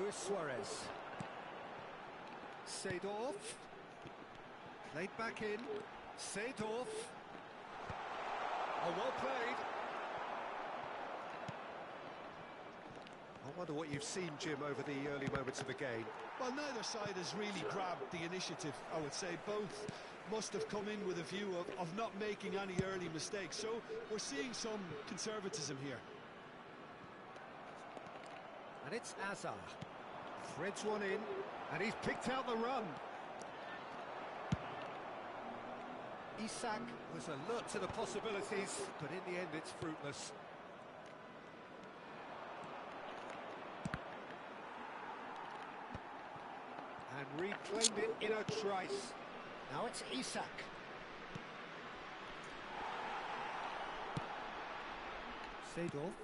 Luis Suarez. Seedorf. Played back in. Seedorf. Oh, well played. I wonder what you've seen, Jim, over the early moments of the game. Well, neither side has really grabbed the initiative, I would say. Both must have come in with a view of not making any early mistakes. So we're seeing some conservatism here. And it's Azar. Threads one in, and he's picked out the run. Isak was alert to the possibilities, but in the end it's fruitless. And reclaimed it in a trice. Now it's Isak. Seedorf.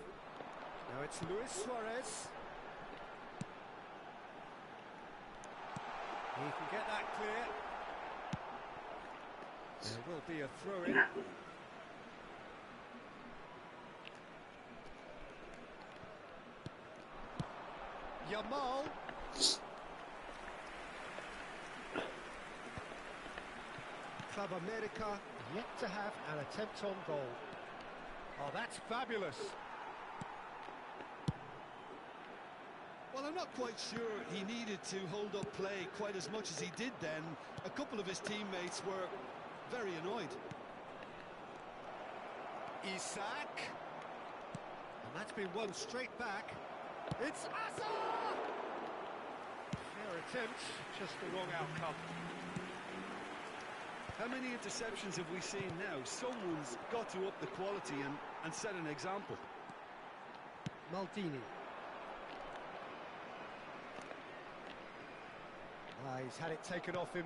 Now it's Luis Suarez. He can get that clear. There will be a throw-in. Yamal. Club America yet to have an attempt on goal. Oh, that's fabulous. Well, I'm not quite sure he needed to hold up play quite as much as he did then. A couple of his teammates were very annoyed. Isak. And that's been won straight back. It's Azar! Fair attempt, just the wrong outcome. How many interceptions have we seen now? Someone's got to up the quality and set an example. Maldini. He's had it taken off him.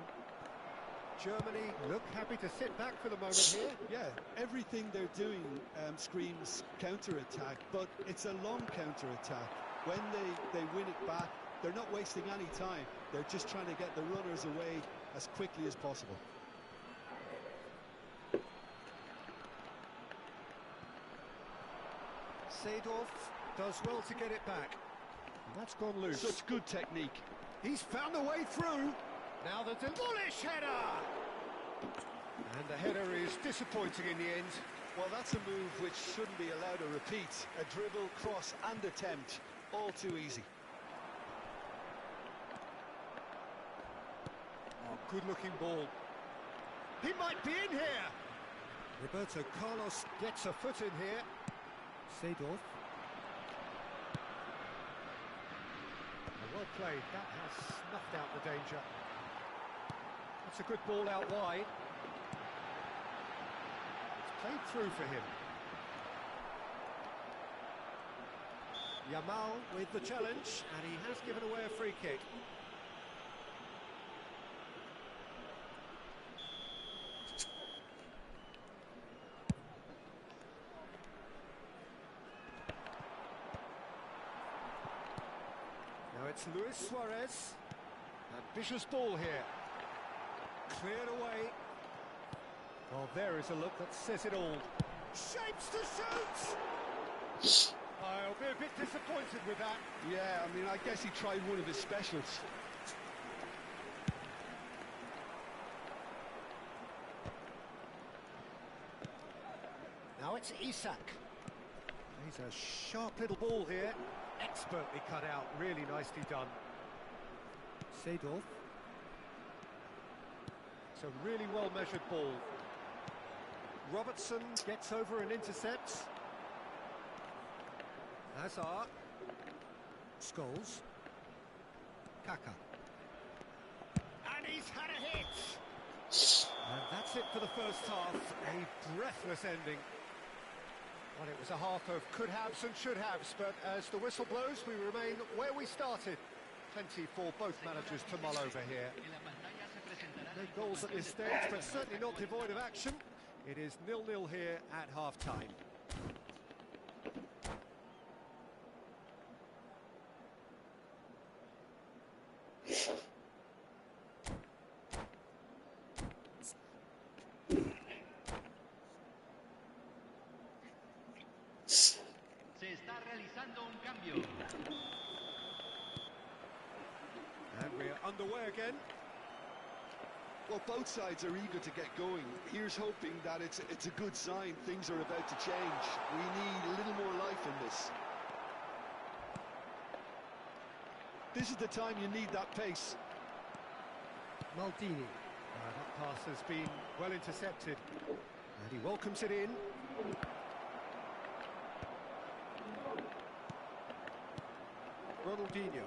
Germany look happy to sit back for the moment here. Yeah, everything they're doing screams counter-attack, but it's a long counter-attack. When they win it back, they're not wasting any time. They're just trying to get the runners away as quickly as possible. Seedorf does well to get it back. And that's gone loose. Such good technique. He's found a way through. Now the demolish header! And the header is disappointing in the end. Well, that's a move which shouldn't be allowed to repeat. A dribble, cross and attempt. All too easy. Oh, good-looking ball. He might be in here! Roberto Carlos gets a foot in here. Seedorf. Well played, that has snuffed out the danger. That's a good ball out wide. It's played through for him. Yamal with the challenge, and he has given away a free kick. Now it's Luis Suarez. Ambitious ball here. Cleared away. Well, there is a look that says it all. Shapes to shoot! I'll be a bit disappointed with that. Yeah, I mean, I guess he tried one of his specials. Now it's Isak. He's a sharp little ball here. Expertly cut out, really nicely done. Seedorf. It's a really well-measured ball. Robertson gets over and intercepts. Hazard. Scholes. Kaka. And he's had a hit! And that's it for the first half. A breathless ending. Well, it was a half of could-haves and should-haves, but as the whistle blows, we remain where we started. Plenty for both managers to mull over here. No goals at this stage, but certainly not devoid of action. It is 0-0 here at half-time. Se está realizando un cambio. underway again. Well, both sides are eager to get going. Here's hoping that it's a good sign. Things are about to change. We need a little more life in this. This is the time you need that pace. Maldini. That pass has been well intercepted. And he welcomes it in. Ronaldinho.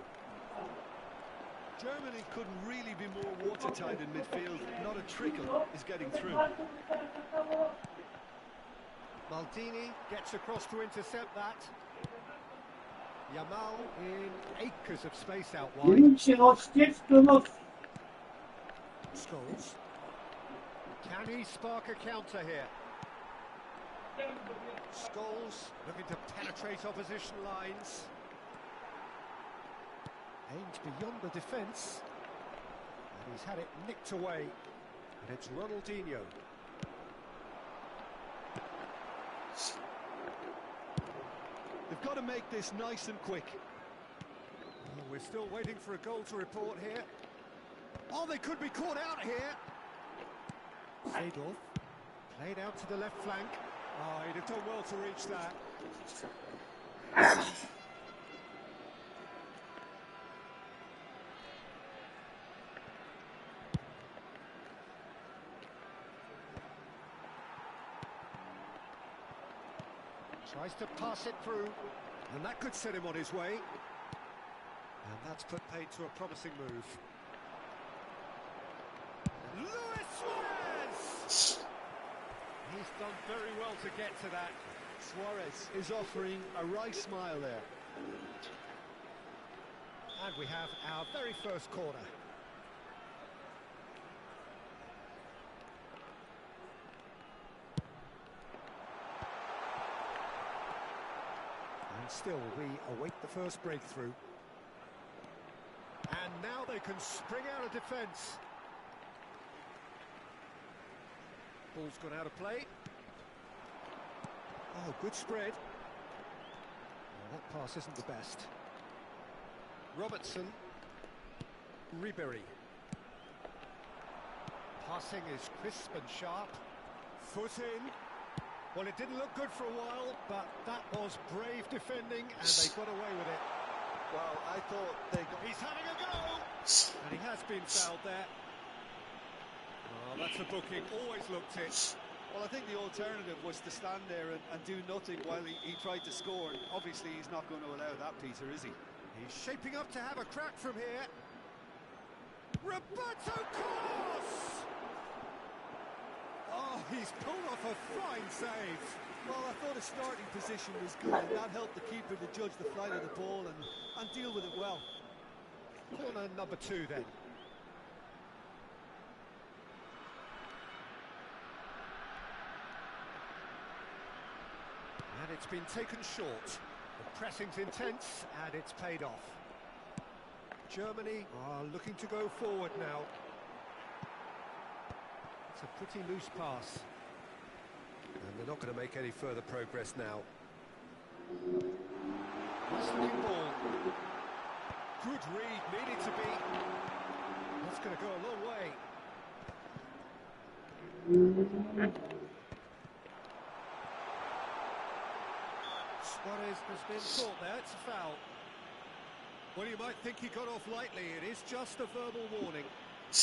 Germany couldn't really be more watertight in midfield. Not a trickle is getting through. Maldini gets across to intercept that. Yamal in acres of space out wide. Scholes. Can he spark a counter here? Scholes looking to penetrate opposition lines. Aimed beyond the defence. And he's had it nicked away. And it's Ronaldinho. They've got to make this nice and quick. Oh, we're still waiting for a goal to report here. Oh, they could be caught out here. Seedorf played out to the left flank. Oh, he'd have done well to reach that. Tries to pass it through, and that could set him on his way. And that's put paid to a promising move. Luis Suarez! He's done very well to get to that. Suarez is offering a wry smile there. And we have our very first corner. And still we await the first breakthrough. And now they can spring out of defence. Ball's gone out of play. Oh, good spread. Well, that pass isn't the best. Robertson. Ribéry. Passing is crisp and sharp. Foot in. Well, it didn't look good for a while, but that was brave defending, and they got away with it. Well, I thought they got... He's having a go! And he has been fouled there. Oh, that's a booking. Always looked it. Well, I think the alternative was to stand there and do nothing while he tried to score. And obviously, he's not going to allow that, Peter, is he? He's shaping up to have a crack from here. Roberto Carlos! Oh, he's pulled off a fine save. Well, I thought his starting position was good, and that helped the keeper to judge the flight of the ball and deal with it well. Corner number 2 then. And it's been taken short. The pressing's intense, and it's paid off. Germany are looking to go forward now. It's a pretty loose pass. And they're not going to make any further progress now. Hustling ball. Good read, needed to be. That's going to go a long way. Suarez has been caught there, it's a foul. Well, you might think he got off lightly, it is just a verbal warning.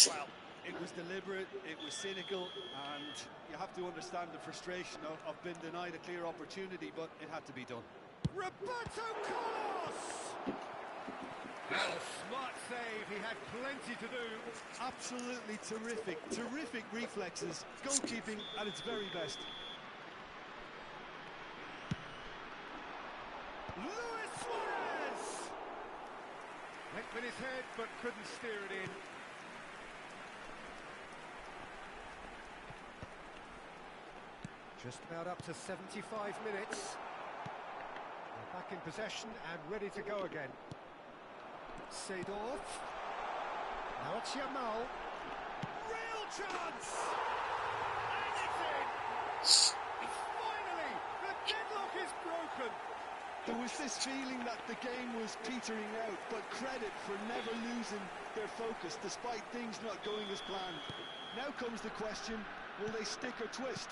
Well, it was deliberate, it was cynical, and you have to understand the frustration of being denied a clear opportunity, but it had to be done. Roberto Carlos! Oh, smart save, he had plenty to do. Absolutely terrific reflexes, goalkeeping at its very best. Luis Suarez! Went with his head, but couldn't steer it in. Just about up to 75 minutes. They're back in possession and ready to go again. Seedorf. Now it's Yamal. Real chance! And it's in! Finally, the deadlock is broken. There was this feeling that the game was petering out, but credit for never losing their focus despite things not going as planned. Now comes the question, will they stick or twist?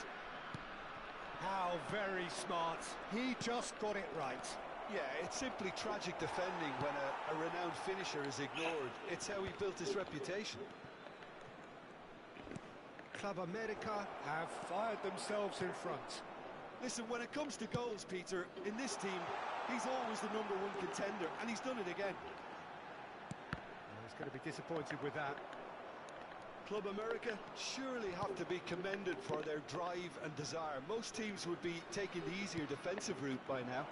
How very smart. He just got it right. Yeah, it's simply tragic defending when a renowned finisher is ignored. It's how he built his reputation. Club America have fired themselves in front. Listen, when it comes to goals, Peter, in this team, he's always the #1 contender, and he's done it again. He's going to be disappointed with that. Club America surely have to be commended for their drive and desire. Most teams would be taking the easier defensive route by now.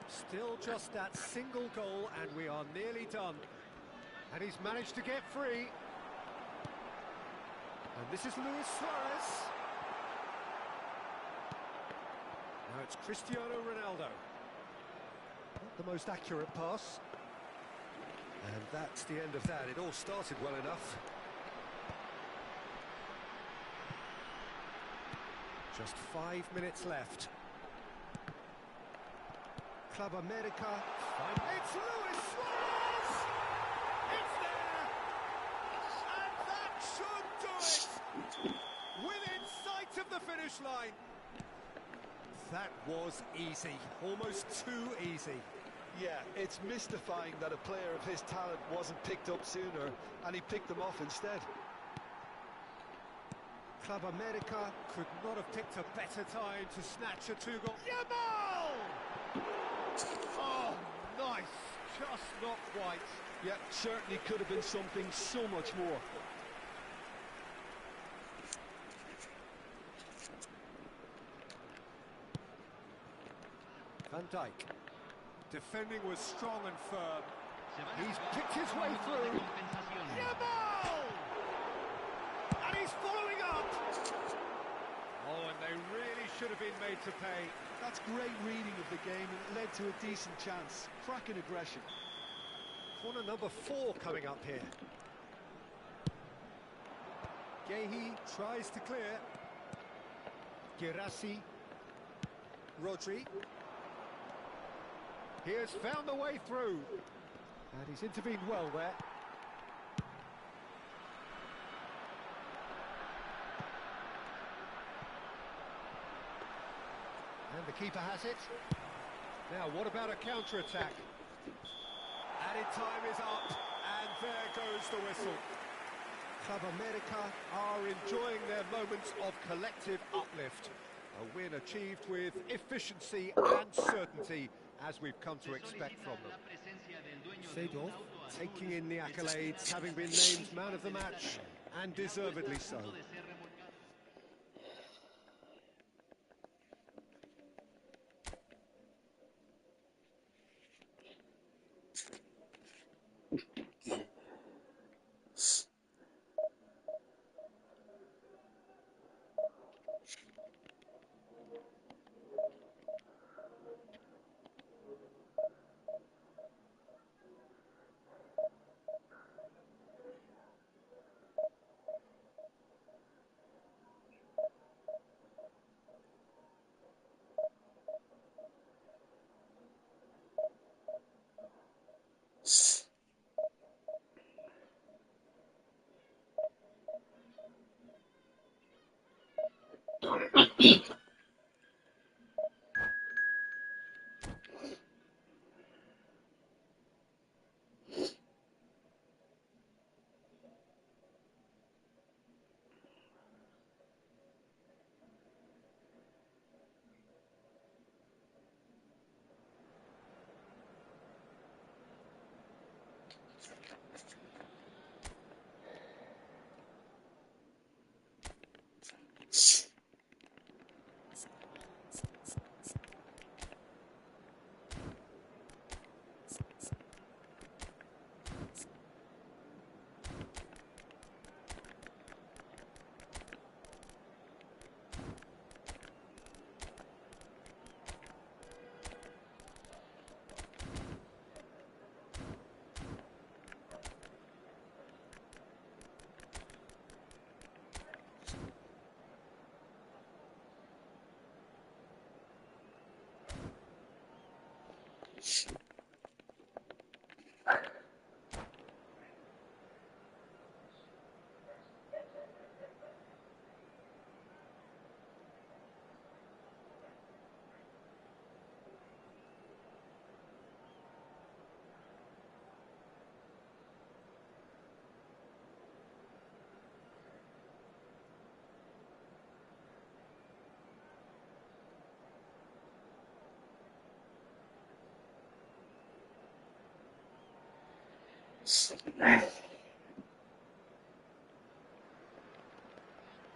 Still just that single goal, and we are nearly done. And he's managed to get free. And this is Luis Suarez. Now it's Cristiano Ronaldo. Not the most accurate pass. And that's the end of that. It all started well enough. Just 5 minutes left. Club America. It's Luis Suarez! It's there! And that should do it! Within sight of the finish line. That was easy. Almost too easy. Yeah, it's mystifying that a player of his talent wasn't picked up sooner, and he picked them off instead. Club America could not have picked a better time to snatch a two-goal. Yamal! Oh, nice. Just not quite. Yeah, certainly could have been something so much more. Van Dijk. Defending was strong and firm. He's picked his way through. Yamal! And he's following up. Oh, and they really should have been made to pay. That's great reading of the game, and it led to a decent chance. Cracking aggression. Corner number 4 coming up here. Guehi tries to clear. Girassi. Rodri. He has found the way through. And he's intervened well there. And the keeper has it. Now, what about a counter-attack? Added time is up, and there goes the whistle. Club America are enjoying their moments of collective uplift. A win achieved with efficiency and certainty, as we've come to expect from them. Seedorf taking in the accolades, having been named man of the match, and deservedly so.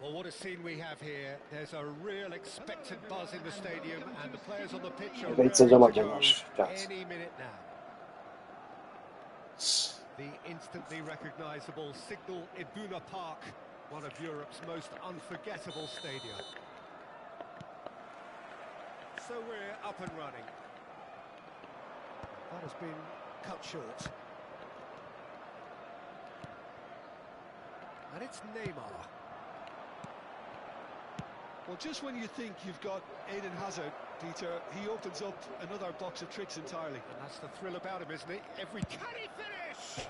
Well, what a scene we have here. There's a real expected buzz in the stadium, and the players on the pitch are Wejdź raring za to Maciej, go masz czas. any minute now. The instantly recognisable Signal Iduna Park, one of Europe's most unforgettable stadia. So we're up and running. That has been cut short. And it's Neymar. Well, just when you think you've got Eden Hazard, Peter, he opens up another box of tricks entirely. And that's the thrill about him, isn't it? Every... Can he finish?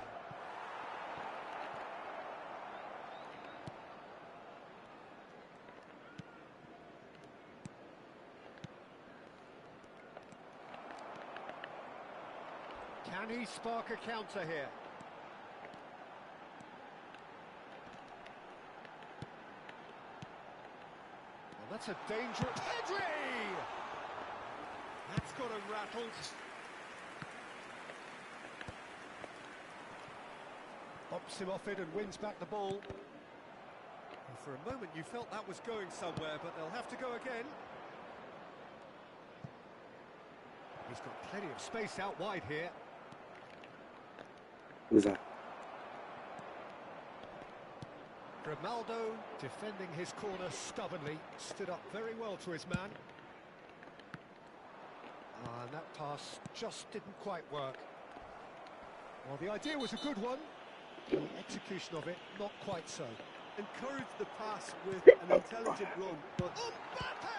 Can he spark a counter here? Well, that's a dangerous... Pedri! That's got him rattled. Bops him off it and wins back the ball. And for a moment you felt that was going somewhere, but they'll have to go again. He's got plenty of space out wide here. Uza. Grimaldo, defending his corner stubbornly, stood up very well to his man. And that pass just didn't quite work. Well, the idea was a good one. The execution of it, not quite so. Encouraged the pass with an intelligent run, but... Mbappe!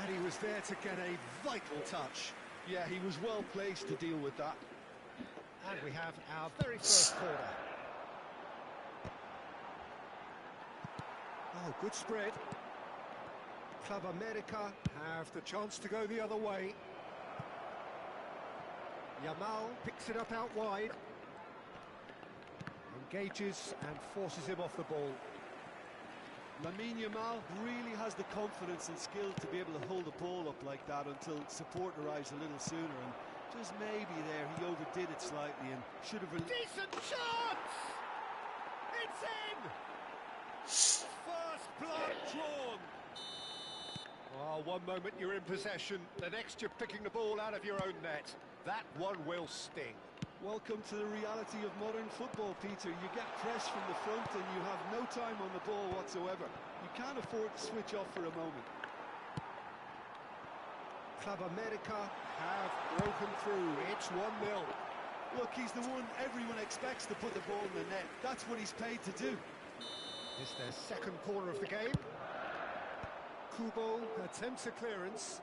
And he was there to get a vital touch. Yeah, he was well placed to deal with that. And we have our very first corner. Oh, good spread. Club America have the chance to go the other way. Yamal picks it up out wide. Engages and forces him off the ball. Lamine Yamal really has the confidence and skill to be able to hold the ball up like that until support arrives a little sooner. And just maybe there he overdid it slightly and should have... Decent chance! It's in! First blood drawn. Oh, one moment you're in possession, the next you're picking the ball out of your own net. That one will sting. Welcome to the reality of modern football, Peter. You get pressed from the front and you have no time on the ball whatsoever. You can't afford to switch off for a moment. Club America have broken through. It's 1-0. Look, he's the one everyone expects to put the ball in the net. That's what he's paid to do. It's their second corner of the game. Kubo attempts a clearance.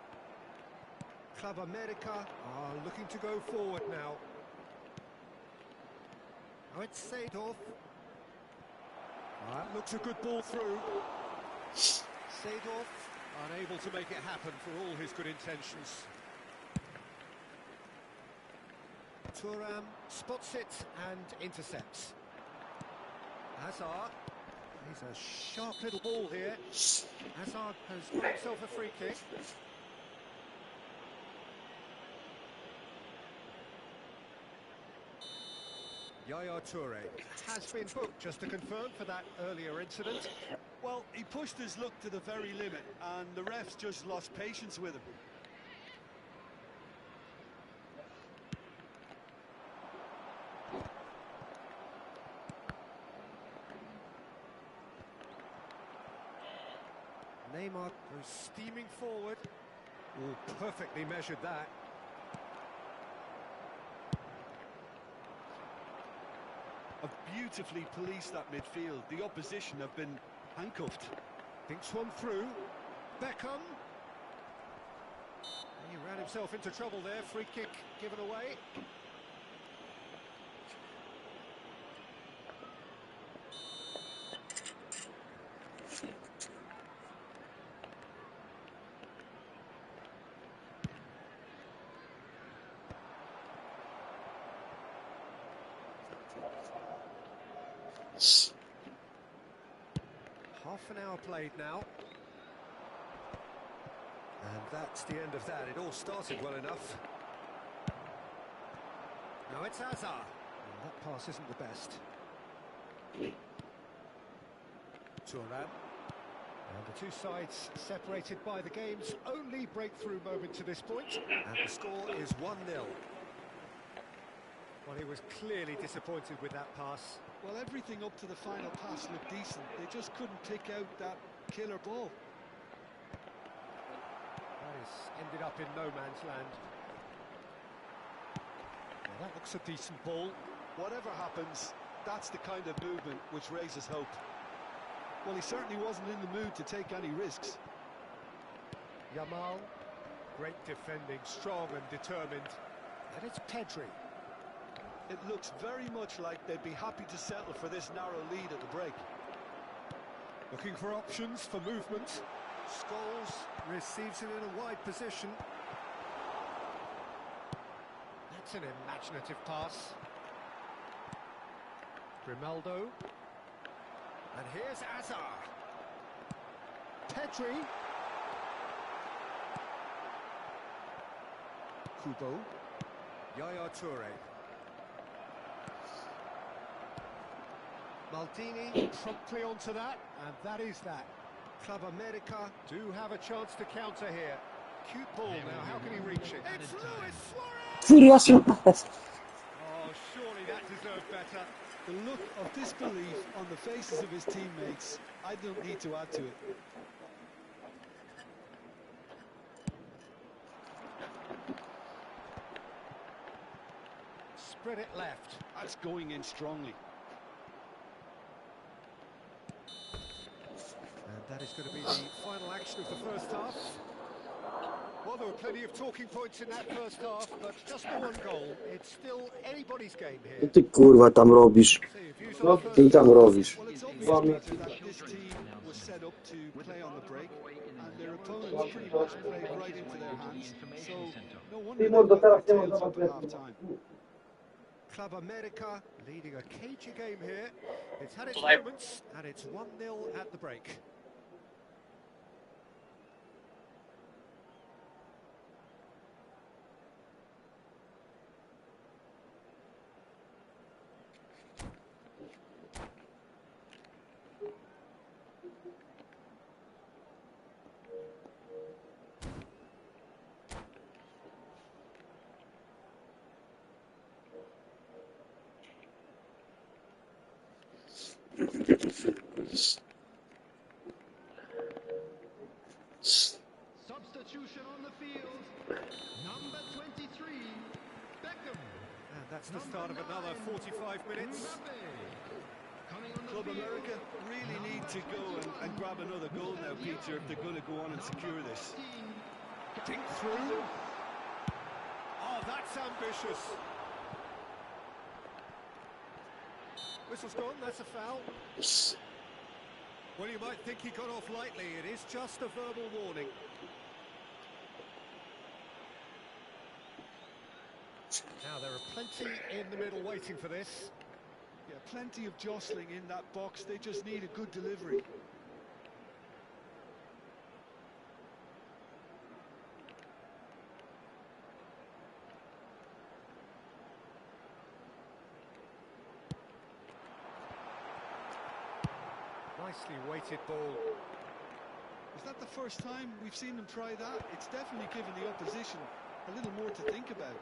Club America are looking to go forward now. Oh, it's Seedorf. That looks a good ball through. Seedorf unable to make it happen for all his good intentions. Thuram spots it and intercepts. Hazard. He's a sharp little ball here. Hazard has got himself a free kick. Yaya Toure has been booked, just to confirm, for that earlier incident. Well, he pushed his luck to the very limit, and the refs just lost patience with him. Neymar goes steaming forward. Oh, perfectly measured that. Have beautifully policed that midfield. The opposition have been handcuffed. Thinks one through. Beckham. He ran himself into trouble there. Free kick given away. Half an hour played now. And that's the end of that. It all started well enough. Now it's Hazard. And that pass isn't the best. Thuram. And the two sides separated by the game's only breakthrough moment to this point. And the score is 1-0. Well, he was clearly disappointed with that pass. Well, everything up to the final pass looked decent. They just couldn't pick out that killer ball. That has ended up in no man's land. Well, that looks a decent ball. Whatever happens, that's the kind of movement which raises hope. Well, he certainly wasn't in the mood to take any risks. Yamal, great defending, strong and determined. And it's Pedri. It looks very much like they'd be happy to settle for this narrow lead at the break. Looking for options for movement. Scholes receives it in a wide position. That's an imaginative pass. Grimaldo. And here's Hazard. Pedri. Kubo. Yaya Toure. Maldini promptly onto that, and that is that. Club America do have a chance to counter here. Cute ball now, how can he reach it? It's Luis Suarez! Furious. Oh, surely that deserved better. The look of disbelief on the faces of his teammates, I don't need to add to it. Spread it left. That's going in strongly. And that is going to be the final action of the first half. Well, there were plenty of talking points in that first half, but just the one goal. It's still anybody's game Co here. ty kurwa tam robisz? So your views No on the ty first tam half? robisz? Well, it's obvious that this team was set up to play on the break, and their opponents pretty much played right into their hands. So no wonder they got their tails up at half-time. Club America leading a cagey game here. It's had its moments, and it's 1-0 at the break. Substitution on the field, number 23, Beckham. And that's the start of another 45 minutes. Club America really need to go and grab another goal now, Peter, if they're going to go on and secure this. Dink through. Oh, that's ambitious. Whistle's gone, that's a foul. Well, you might think he got off lightly. It is just a verbal warning. Now, there are plenty in the middle waiting for this. Yeah, plenty of jostling in that box. They just need a good delivery. Nicely weighted ball. Is that the first time we've seen them try that? It's definitely given the opposition a little more to think about.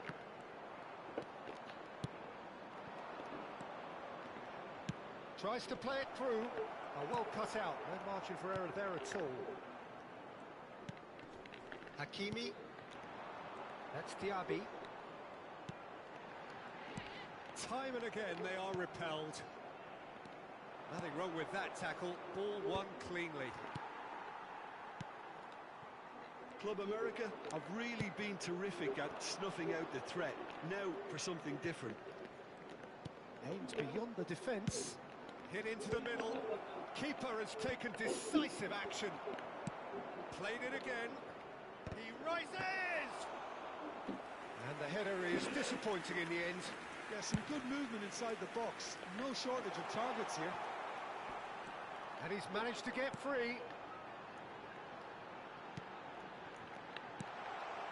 Tries to play it through. Oh, well cut out. No margin for error there at all. Hakimi. That's Diaby. Time and again they are repelled. Nothing wrong with that tackle. Ball won cleanly. Club America have really been terrific at snuffing out the threat. Now for something different. Aimed beyond the defence. Hit into the middle. Keeper has taken decisive action. Played it again. He rises! And the header is disappointing in the end. Yeah, some good movement inside the box. No shortage of targets here. And he's managed to get free.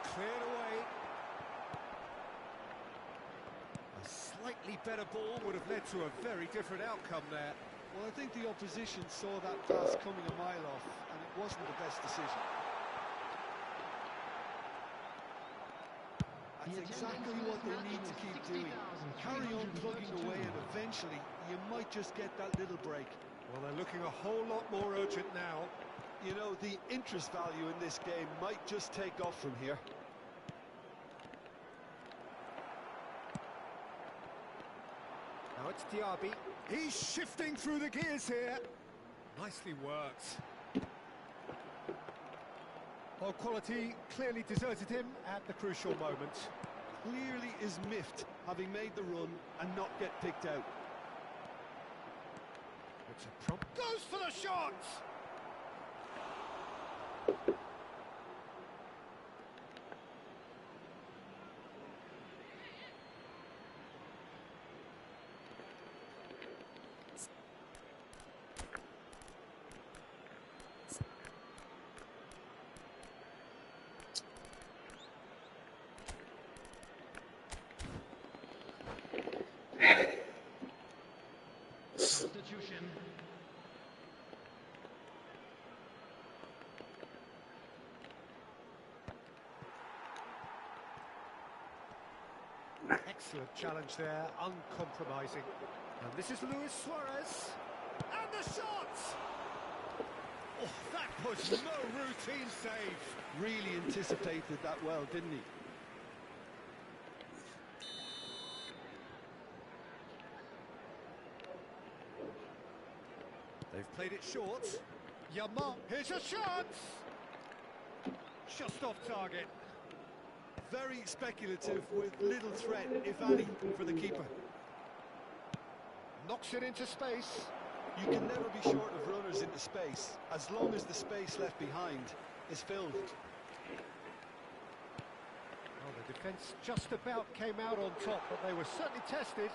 Cleared away. A slightly better ball would have led to a very different outcome there. Well, I think the opposition saw that pass coming a mile off, and it wasn't the best decision. That's exactly what they need to keep doing. Carry on plugging away, and eventually you might just get that little break. Well, they're looking a whole lot more urgent now. You know, the interest value in this game might just take off from here. Now it's Diaby. He's shifting through the gears here. Nicely worked. Well, quality clearly deserted him at the crucial moment. Clearly is miffed, having made the run and not get picked out. It's a prompt. Goes for the shot! Substitution. Excellent challenge there, uncompromising. And this is Luis Suarez. And the shot! Oh, that was no routine save. Really anticipated that well, didn't he? They've played it short. Yamal, here's a shot! Just off target. Very speculative with little threat, if any, for the keeper. Knocks it into space. You can never be short of runners into space, as long as the space left behind is filled. Well, the defence just about came out on top, but they were certainly tested.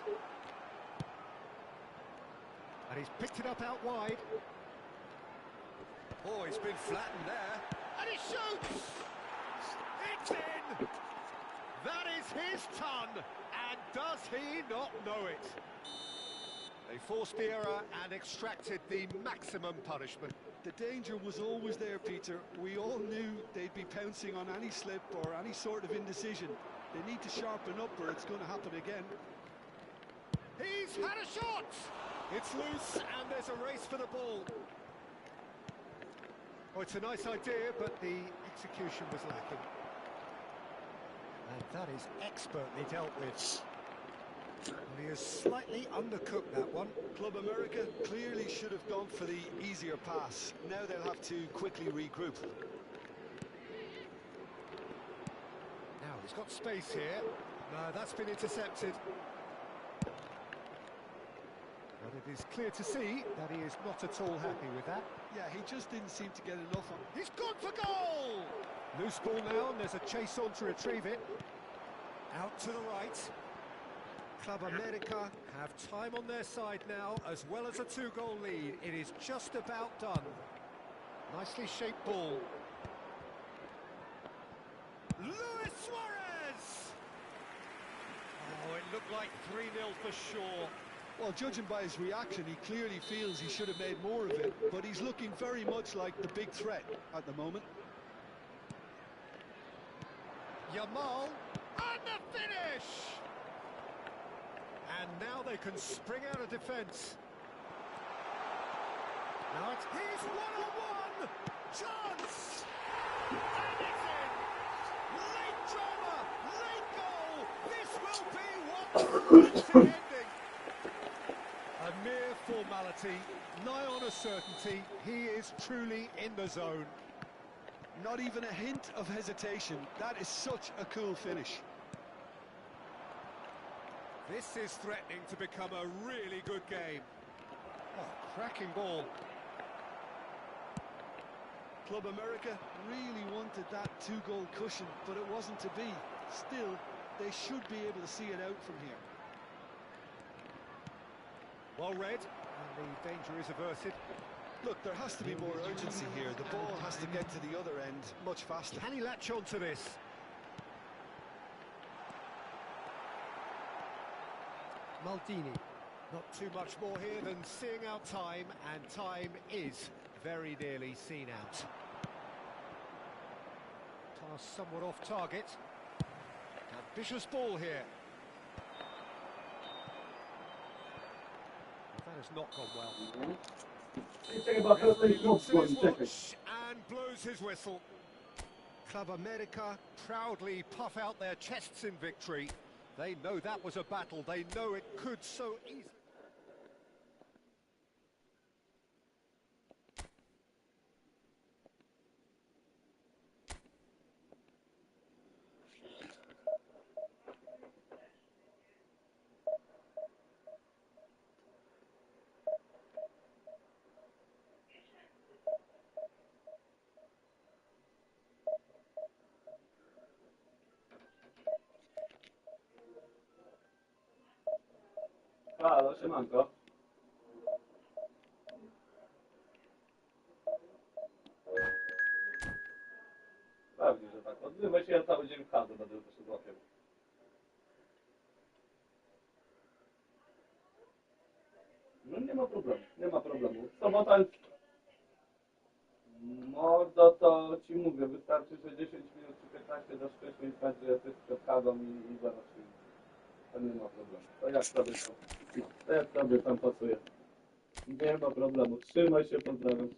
And he's picked it up out wide. Oh, he's been flattened there. And he shoots! It's in! That is his ton! And does he not know it? They forced the error and extracted the maximum punishment. The danger was always there, Peter. We all knew they'd be pouncing on any slip or any sort of indecision. They need to sharpen up or it's going to happen again. He's had a shot! It's loose and there's a race for the ball. Oh, it's a nice idea, but the execution was lacking. And that is expertly dealt with. Well, he has slightly undercooked that one. Club America clearly should have gone for the easier pass. Now they'll have to quickly regroup. Now, he's got space here. No, that's been intercepted. But it is clear to see that he is not at all happy with that. Yeah, he just didn't seem to get enough on. He's gone for goal! Loose ball now, and there's a chase on to retrieve it. Out to the right. Club America have time on their side now, as well as a two-goal lead. It is just about done. Nicely shaped ball. Luis Suarez! Oh, it looked like 3-0 for sure. Well, judging by his reaction, he clearly feels he should have made more of it, but he's looking very much like the big threat at the moment. Yamal, and the finish! And now they can spring out of defence. Now it's his one-on-one! Chance! And it's in! Late drama! Late goal! This will be one ending! A mere formality, nigh on a certainty. He is truly in the zone. Not even a hint of hesitation. That is such a cool finish. This is threatening to become a really good game. Oh, cracking ball. Club America really wanted that two-goal cushion, but it wasn't to be. Still, they should be able to see it out from here. Well read, and the danger is averted. Look, there has to be more urgency here. The ball has to get to the other end much faster. Can he latch on to this? Maldini. Not too much more here than seeing out time, and time is very nearly seen out. Pass somewhat off target. Ambitious ball here. That has not gone well. Referee looks at his watch and blows his whistle. Club America proudly puff out their chests in victory. They know that was a battle. They know it could so easily. Halo, siemanko. Pewnie, że tak. Odbywaj się, ja cały dzień w handlu będę też blokiem. No nie ma problemu, nie ma problemu. Sobota jest... Mordo, to ci mówię, wystarczy, że 10 minut czy 15 do wcześniej stać, że jesteś przed chadą i zaraz się... To nie ma problemu. To jak sobie tam pasuje. Nie ma problemu. Trzymaj się, pozdrawiam.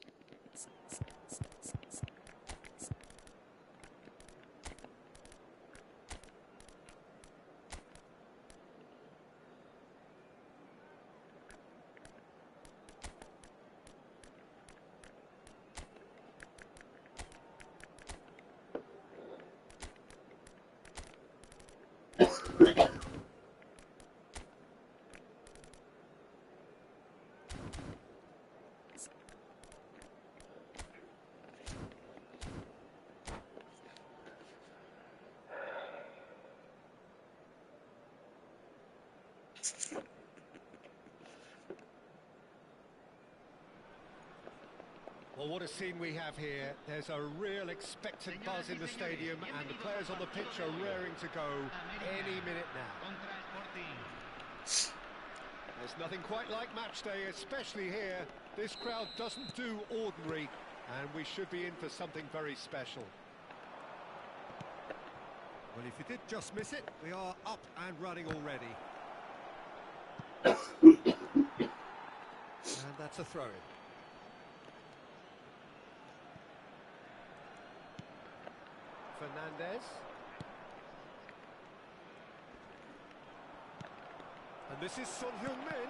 Well, what a scene we have here. There's a real expectant buzz in the stadium, and the players on the pitch are raring to go any minute now. There's nothing quite like match day, especially here. This crowd doesn't do ordinary, and we should be in for something very special. Well, if you did just miss it, we are up and running already. And that's a throw-in. Fernandez. And this is Son Heung-min.